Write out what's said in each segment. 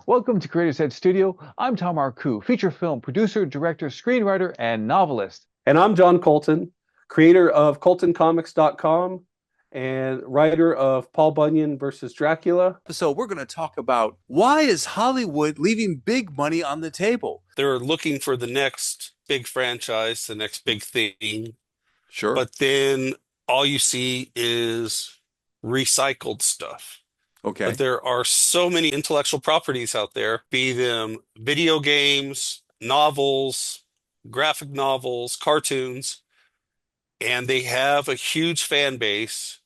Welcome to Creator's Head Studio. I'm Tom Marcoux, feature film producer, director, screenwriter, and novelist. And I'm Jon Colton, creator of ColtonComics.com and writer of Paul Bunyan versus Dracula. So we're going to talk about why is Hollywood leaving big money on the table? They're looking for the next big franchise, the next big thing, Sure. but then all you see is recycled stuff. But Okay. there are so many intellectual properties out there, be them video games, novels, graphic novels, cartoons, and they have a huge fan base,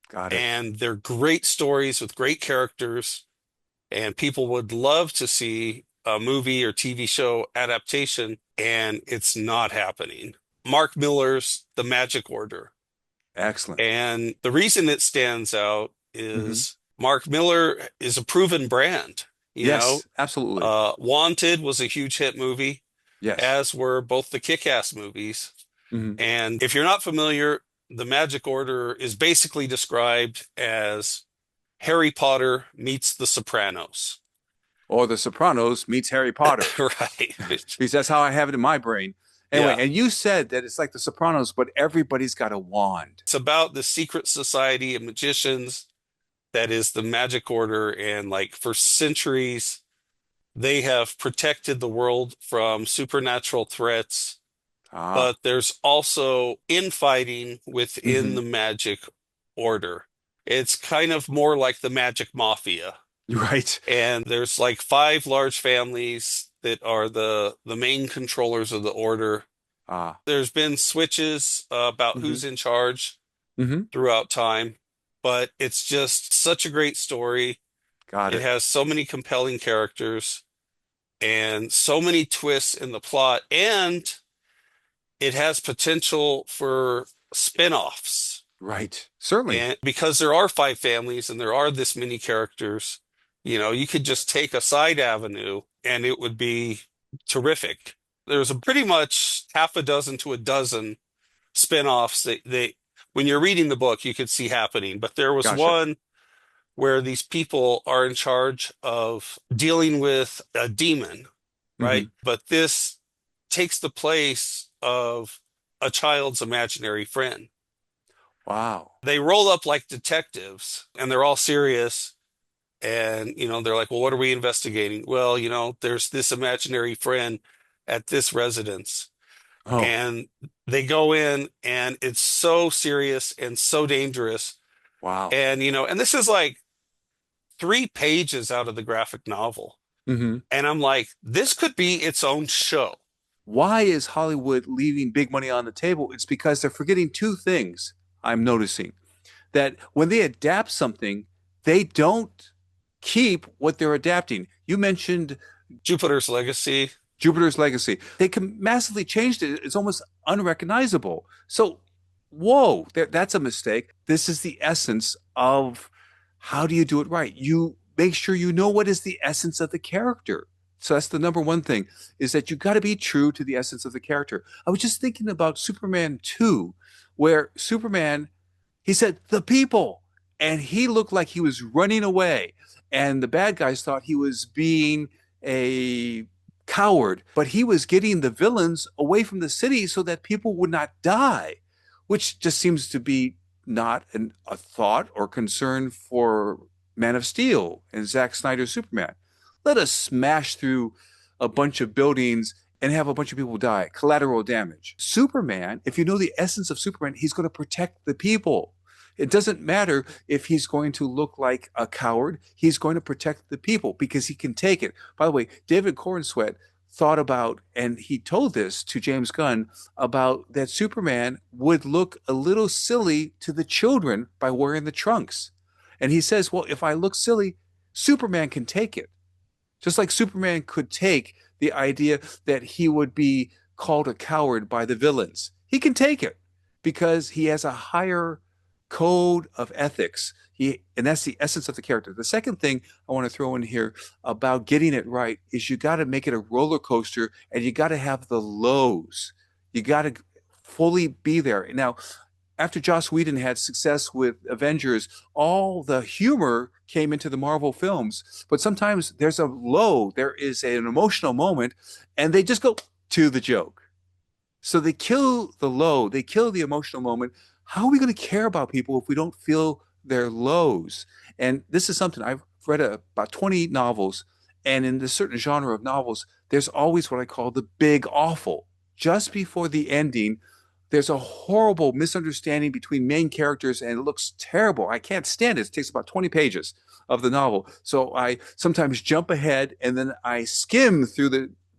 Got it. and they're great stories with great characters, and people would love to see a movie or TV show adaptation, and it's not happening. Mark Miller's The Magic Order. Excellent. And the reason it stands out Hmm. is Mark Miller is a proven brand. You know, Yes, absolutely. Wanted was a huge hit movie, Yes. as were both the Kick-Ass movies. Hmm. And if you're not familiar, The Magic Order is basically described as Harry Potter meets The Sopranos. Or The Sopranos meets Harry Potter, Right. because that's how I have it in my brain. Anyway, Yeah. and you said that it's like The Sopranos, but everybody's got a wand. It's about the secret society of magicians that is the Magic Order. And like for centuries, they have protected the world from supernatural threats. Ah. But there's also infighting within Hmm. the Magic Order. It's kind of more like the Magic Mafia. Right. And there's like five large families that are the main controllers of the order. Ah. There's been switches about Hmm. who's in charge Hmm. throughout time, but it's just such a great story. Got It it. has so many compelling characters and so many twists in the plot, and it has potential for spin-offs. Right. Certainly. And because there are five families and there are this many characters, you could just take a side avenue and it would be terrific. There's a pretty much half a dozen to a dozen spin-offs that when you're reading the book, you could see happening. But there was Gotcha. one where these people are in charge of dealing with a demon, right? Hmm. But this takes the place of a child's imaginary friend. Wow. They roll up like detectives and they're all serious. And, they're like, well, what are we investigating? Well, there's this imaginary friend at this residence. Oh, And they go in and it's so serious and so dangerous. wow. And this is like 3 pages out of the graphic novel. Hmm. And I'm like, this could be its own show. Why is Hollywood leaving big money on the table? It's because they're forgetting two things I'm noticing. That when they adapt something, they don't keep what they're adapting. You mentioned Jupiter's Legacy. Jupiter's Legacy. They can massively changed it. It's almost unrecognizable. So, whoa, that's a mistake. This is the essence of how do you do it right? You make sure you know what is the essence of the character. So that's the number one thing is that you got to be true to the essence of the character. I was just thinking about Superman 2, where Superman, he said, the people, and he looked like he was running away. And the bad guys thought he was being a coward, but he was getting the villains away from the city so that people would not die, which just seems to be not a thought or concern for Man of Steel and Zack Snyder's Superman. Let us smash through a bunch of buildings and have a bunch of people die, collateral damage. Superman, if you know the essence of Superman, he's going to protect the people. It doesn't matter if he's going to look like a coward. He's going to protect the people because he can take it. By the way, David Cornsweet thought about, and he told this to James Gunn, about that Superman would look a little silly to the children by wearing the trunks. And he says, well, if I look silly, Superman can take it. Just like Superman could take the idea that he would be called a coward by the villains. He can take it because he has a higher code of ethics. And that's the essence of the character. The second thing I want to throw in here about getting it right is you got to make it a roller coaster and you got to have the lows. You got to fully be there. Now, after Joss Whedon had success with Avengers, all the humor came into the Marvel films. But sometimes there's a low, there is an emotional moment, and they just go to the joke. So they kill the low, they kill the emotional moment. How are we going to care about people if we don't feel their lows? And this is something I've read about 20 novels, and in this certain genre of novels, there's always what I call the big awful. Just before the ending, there's a horrible misunderstanding between main characters, and it looks terrible. I can't stand it. It takes about 20 pages of the novel. So I sometimes jump ahead and then I skim through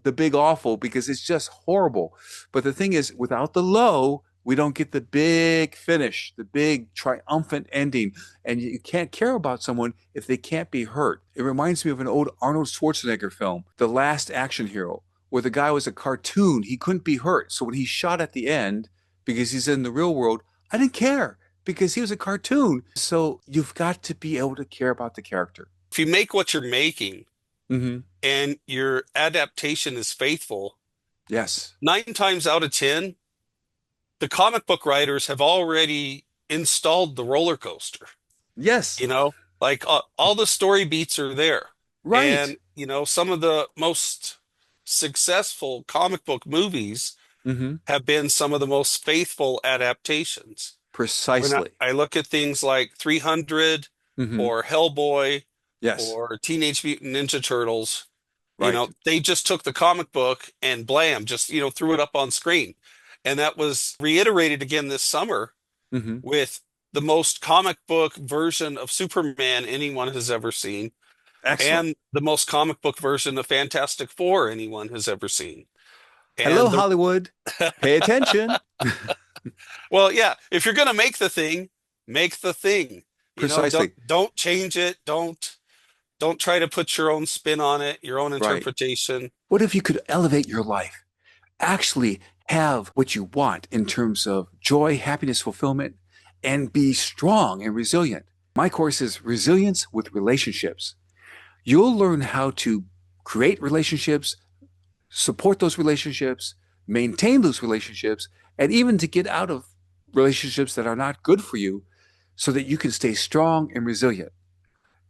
the big awful because it's just horrible. But the thing is, without the low, we don't get the big finish, the big triumphant ending. And you can't care about someone if they can't be hurt. It reminds me of an old Arnold Schwarzenegger film, The Last Action Hero, where the guy was a cartoon. He couldn't be hurt. So when he shot at the end, because he's in the real world, I didn't care because he was a cartoon. So you've got to be able to care about the character. If you make what you're making Mm-hmm. and your adaptation is faithful, Yes. 9 times out of 10, the comic book writers have already installed the roller coaster. Yes. You know, like all the story beats are there. Right. And, some of the most successful comic book movies Mm-hmm. have been some of the most faithful adaptations. When Precisely. I look at things like 300 Mm-hmm. or Hellboy Yes. or Teenage Mutant Ninja Turtles, Right. they just took the comic book and blam, just, threw it up on screen. And that was reiterated again this summer Mm-hmm. with the most comic book version of Superman anyone has ever seen, Excellent. and the most comic book version of Fantastic Four anyone has ever seen. Hello, And Hollywood. Pay attention. well, yeah, if you're gonna make the thing. Precisely. Don't change it. Don't try to put your own spin on it, your own Right. interpretation. What if you could elevate your life? Actually have what you want in terms of joy, happiness, fulfillment, and be strong and resilient. My course is Resilience with Relationships. You'll learn how to create relationships, support those relationships, maintain those relationships, and even to get out of relationships that are not good for you so that you can stay strong and resilient.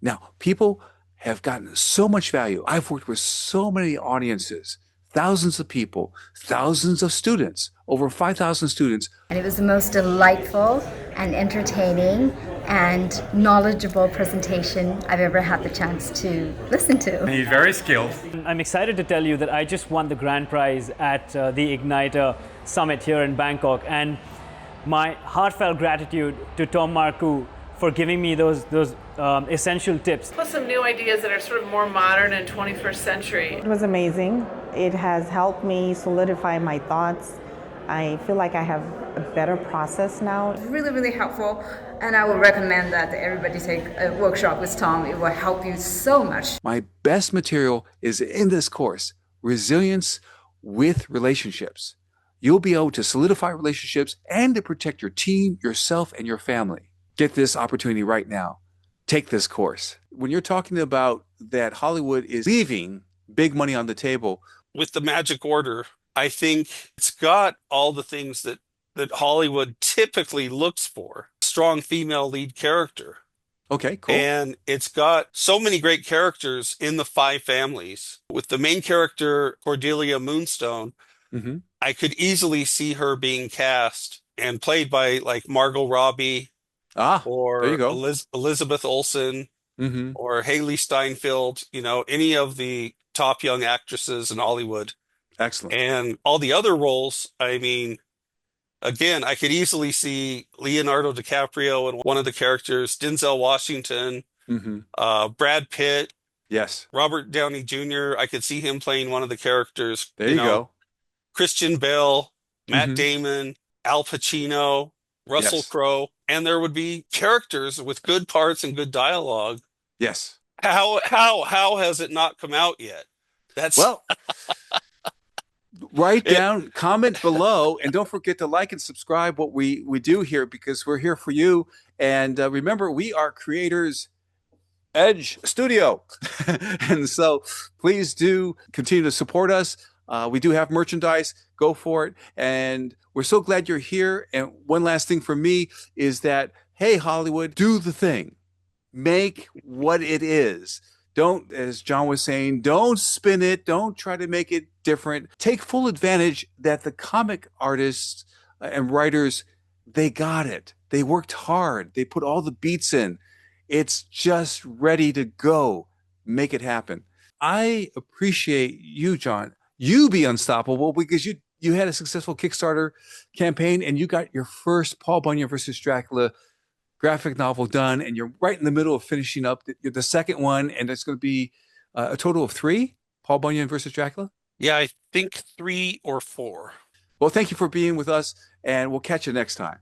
Now, people have gotten so much value. I've worked with so many audiences, thousands of people, thousands of students, over 5,000 students. And it was the most delightful and entertaining and knowledgeable presentation I've ever had the chance to listen to. He's very skilled. I'm excited to tell you that I just won the grand prize at the Igniter Summit here in Bangkok, and my heartfelt gratitude to Tom Marcoux for giving me those essential tips. Plus some new ideas that are sort of more modern and 21st century. It was amazing. It has helped me solidify my thoughts. I feel like I have a better process now. Really, really helpful. And I would recommend that everybody take a workshop with Tom. It will help you so much. My best material is in this course, Resilience with Relationships. You'll be able to solidify relationships and to protect your team, yourself, and your family. Get this opportunity right now. Take this course. When you're talking about that Hollywood is leaving big money on the table. With the Magic Order, I think it's got all the things that Hollywood typically looks for. Strong female lead character. Okay, cool. And it's got so many great characters in the five families. With the main character, Cordelia Moonstone, Mm-hmm. I could easily see her being cast and played by like Margot Robbie or there you go. Elizabeth Olsen Mm-hmm. or Haley Steinfeld, any of the top young actresses in Hollywood. Excellent. And all the other roles, I mean, again, I could easily see Leonardo DiCaprio and one of the characters, Denzel Washington, Mm-hmm. Brad Pitt, Yes. Robert Downey Jr. I could see him playing one of the characters. There you go. Christian Bale, Matt Mhm. Damon, Al Pacino, Russell Yes. Crowe, and there would be characters with good parts and good dialogue. Yes. How has it not come out yet? That's Well, write down, comment below, and don't forget to like and subscribe what we do here because we're here for you. And remember, we are Creators Edge Studio. And so please do continue to support us. We do have merchandise. Go for it. And we're so glad you're here. And one last thing for me is that, hey, Hollywood, do the thing. Make what it is. Don't, as John was saying, don't spin it. Don't try to make it different. Take full advantage that the comic artists and writers, they got it. They worked hard. They put all the beats in. It's just ready to go. Make it happen. I appreciate you, John. You be unstoppable because you had a successful Kickstarter campaign and you got your first Paul Bunyan versus Dracula graphic novel done, and you're right in the middle of finishing up the second one, and it's going to be a total of 3, Paul Bunyan versus Dracula? Yeah, I think 3 or 4. Well, thank you for being with us, and we'll catch you next time.